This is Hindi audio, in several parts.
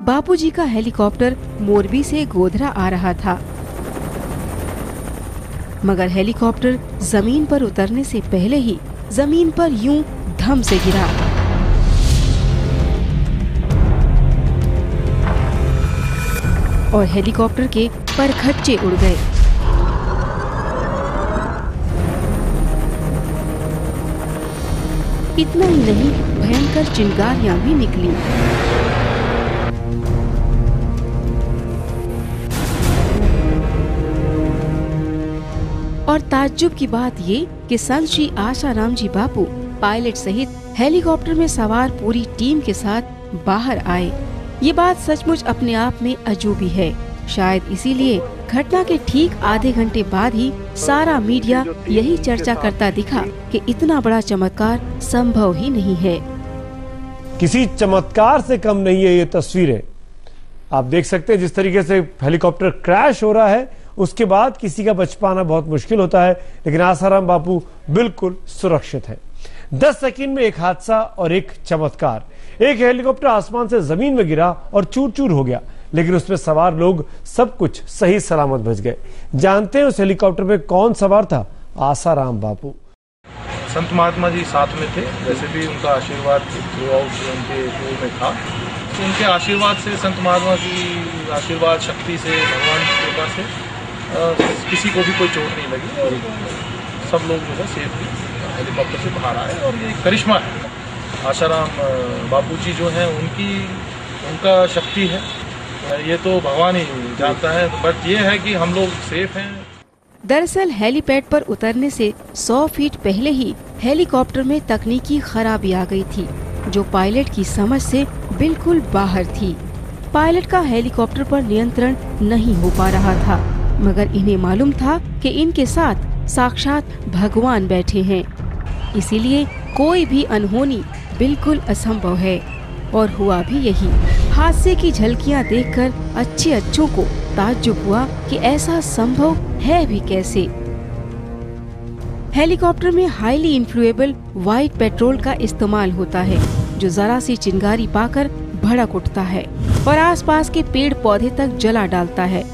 बापूजी का हेलीकॉप्टर मोरबी से गोधरा आ रहा था, मगर हेलीकॉप्टर जमीन पर उतरने से पहले ही जमीन पर यूं धम से गिरा। और हेलीकॉप्टर के परखच्चे उड़ गए। इतना ही नहीं, भयंकर चिंगारियां भी निकली। और ताज्जुब की बात ये कि संत श्री आशाराम जी बापू पायलट सहित हेलीकॉप्टर में सवार पूरी टीम के साथ बाहर आए। ये बात सचमुच अपने आप में अजूबी है। शायद इसीलिए घटना के ठीक आधे घंटे बाद ही सारा मीडिया यही चर्चा करता दिखा कि इतना बड़ा चमत्कार संभव ही नहीं है। किसी चमत्कार से कम नहीं है ये तस्वीरें। आप देख सकते हैं जिस तरीके से हेलीकॉप्टर क्रैश हो रहा है, उसके बाद किसी का बच पाना बहुत मुश्किल होता है, लेकिन आसाराम बापू बिल्कुल सुरक्षित है। 10 सेकंड में एक हादसा और एक चमत्कार। एक हेलीकॉप्टर आसमान से जमीन में गिरा और चूर चूर हो गया, लेकिन उसमें सवार लोग सब कुछ सही सलामत बच गए। जानते हैं उस हेलीकॉप्टर में कौन सवार था? आसाराम बापू। संत महात्मा जी साथ में थे, वैसे भी उनका आशीर्वाद थ्रू आउट उनके टूर में था। तो उनके आशीर्वाद से, संत महात्मा की आशीर्वाद शक्ति से, भगवान की कृपा से किसी को भी कोई चोट नहीं लगी और सब लोग जो है सेफली हेलीकॉप्टर से बाहर आए। और ये करिश्मा है, आशाराम बापू जी जो हैं उनका शक्ति है, ये तो भगवान ही जानता है। बट ये है कि हम लोग सेफ हैं। दरअसल हेलीपैड पर उतरने से 100 फीट पहले ही हेलीकॉप्टर में तकनीकी खराबी आ गई थी, जो पायलट की समझ से बिल्कुल बाहर थी। पायलट का हेलीकॉप्टर पर नियंत्रण नहीं हो पा रहा था, मगर इन्हें मालूम था कि इनके साथ साक्षात भगवान बैठे हैं। इसीलिए कोई भी अनहोनी बिल्कुल असंभव है। और हुआ भी यही। हादसे की झलकियां देखकर अच्छों को ताज्जुब हुआ कि ऐसा संभव है भी कैसे। हेलीकॉप्टर में हाईली इन्फ्लुएबल व्हाइट पेट्रोल का इस्तेमाल होता है, जो जरा सी चिंगारी पाकर भड़क उठता है और आसपास के पेड़ पौधे तक जला डालता है।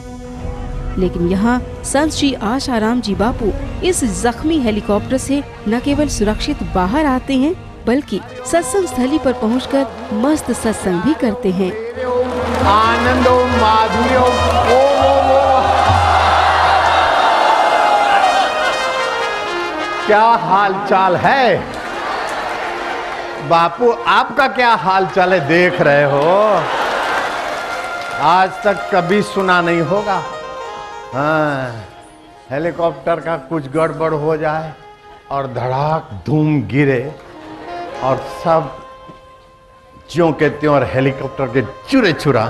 लेकिन यहाँ संत श्री आशाराम जी बापू इस जख्मी हेलीकॉप्टर से न केवल सुरक्षित बाहर आते हैं, बल्कि सत्संग स्थली पर पहुंचकर मस्त सत्संग भी करते हैं। आनंदो माधुर्यो क्या हाल चाल है बापू? आपका क्या हाल चाल है? देख रहे हो, आज तक कभी सुना नहीं होगा। हाँ, हेलीकॉप्टर का कुछ गड़बड़ हो जाए और धड़ाक धूम गिरे और सब ज्यों के त्यों हेलीकॉप्टर के चूरे चूरा।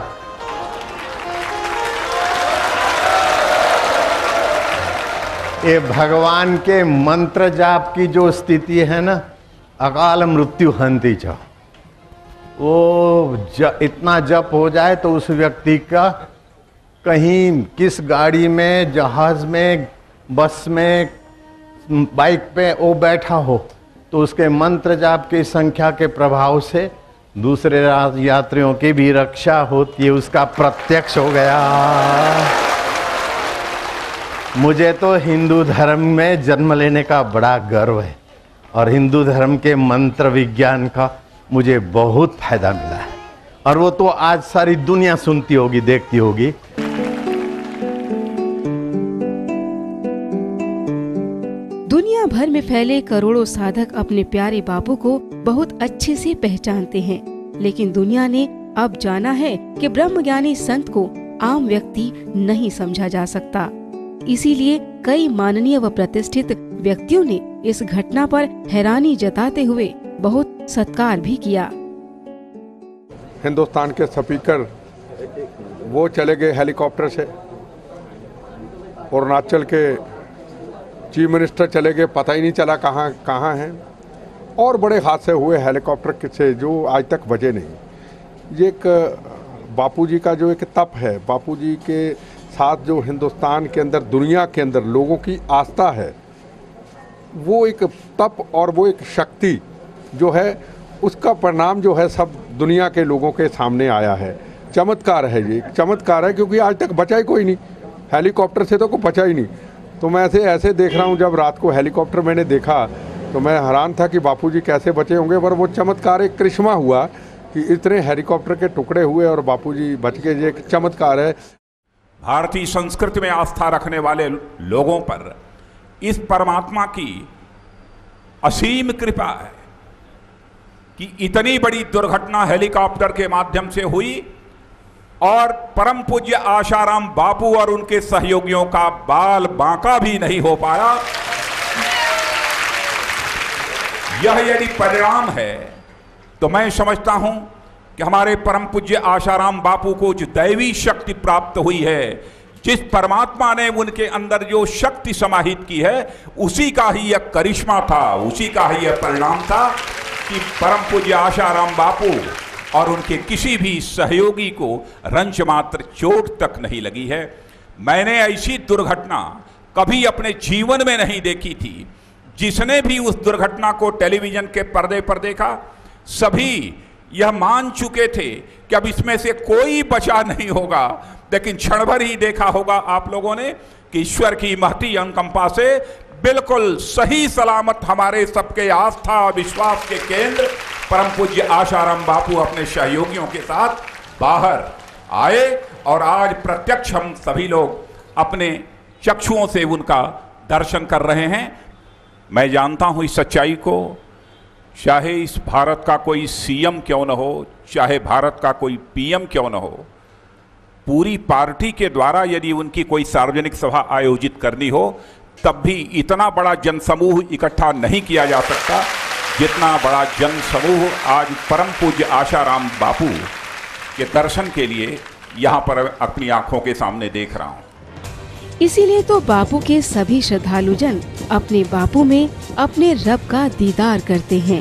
ये भगवान के मंत्र जाप की जो स्थिति है ना, अकाल मृत्यु हंती च, वो इतना जप हो जाए तो उस व्यक्ति का कहीं किस गाड़ी में, जहाज में, बस में, बाइक पे वो बैठा हो तो उसके मंत्र जाप की संख्या के प्रभाव से दूसरे यात्रियों की भी रक्षा होती है। उसका प्रत्यक्ष हो गया। मुझे तो हिंदू धर्म में जन्म लेने का बड़ा गर्व है और हिंदू धर्म के मंत्र विज्ञान का मुझे बहुत फायदा मिला है, और वो तो आज सारी दुनिया सुनती होगी, देखती होगी। दुनिया भर में फैले करोड़ों साधक अपने प्यारे बापू को बहुत अच्छे से पहचानते हैं, लेकिन दुनिया ने अब जाना है कि ब्रह्मज्ञानी संत को आम व्यक्ति नहीं समझा जा सकता। इसीलिए कई माननीय व प्रतिष्ठित व्यक्तियों ने इस घटना पर हैरानी जताते हुए बहुत सत्कार भी किया। हिंदुस्तान के स्पीकर वो चले गए हेलीकॉप्टर से, अरुणाचल के चीफ मिनिस्टर चले गए, पता ही नहीं चला कहाँ हैं, और बड़े हादसे हुए हेलीकॉप्टर से जो आज तक बचे नहीं। ये एक बापूजी का जो एक तप है, बापूजी के साथ जो हिंदुस्तान के अंदर, दुनिया के अंदर लोगों की आस्था है, वो एक तप और वो एक शक्ति जो है, उसका परिणाम जो है सब दुनिया के लोगों के सामने आया है। चमत्कार है, ये चमत्कार है, क्योंकि आज तक बचा ही कोई नहीं, हेलीकॉप्टर से तो कोई बचा ही नहीं। तो मैं ऐसे देख रहा हूँ, जब रात को हेलीकॉप्टर मैंने देखा तो मैं हैरान था कि बापूजी कैसे बचे होंगे, पर वो चमत्कार, एक करिश्मा हुआ कि इतने हेलीकॉप्टर के टुकड़े हुए और बापूजी बच गए, ये एक चमत्कार है। भारतीय संस्कृति में आस्था रखने वाले लोगों पर इस परमात्मा की असीम कृपा है कि इतनी बड़ी दुर्घटना हेलीकॉप्टर के माध्यम से हुई और परम पूज्य आशाराम बापू और उनके सहयोगियों का बाल बांका भी नहीं हो पाया। यह यदि परिणाम है तो मैं समझता हूं कि हमारे परम पूज्य आशाराम बापू को जो दैवी शक्ति प्राप्त हुई है, जिस परमात्मा ने उनके अंदर जो शक्ति समाहित की है, उसी का ही यह करिश्मा था, उसी का ही यह परिणाम था कि परम पूज्य आशाराम बापू और उनके किसी भी सहयोगी को रंच मात्र चोट तक नहीं लगी है। मैंने ऐसी दुर्घटना कभी अपने जीवन में नहीं देखी थी। जिसने भी उस दुर्घटना को टेलीविजन के पर्दे पर देखा, सभी यह मान चुके थे कि अब इसमें से कोई बचा नहीं होगा, लेकिन क्षण भर ही देखा होगा आप लोगों ने कि ईश्वर की महती अनुकंपा से बिल्कुल सही सलामत हमारे सबके आस्था और विश्वास के केंद्र परम पूज्य आशाराम बापू अपने सहयोगियों के साथ बाहर आए और आज प्रत्यक्ष हम सभी लोग अपने चक्षुओं से उनका दर्शन कर रहे हैं। मैं जानता हूं इस सच्चाई को, चाहे इस भारत का कोई सीएम क्यों न हो, चाहे भारत का कोई पीएम क्यों न हो, पूरी पार्टी के द्वारा यदि उनकी कोई सार्वजनिक सभा आयोजित करनी हो, तब भी इतना बड़ा जनसमूह इकट्ठा नहीं किया जा सकता जितना बड़ा जनसमूह आज परम पूज्य आशाराम बापू के दर्शन के लिए यहाँ पर अपनी आंखों के सामने देख रहा हूँ। इसीलिए तो बापू के सभी श्रद्धालुजन अपने बापू में अपने रब का दीदार करते हैं।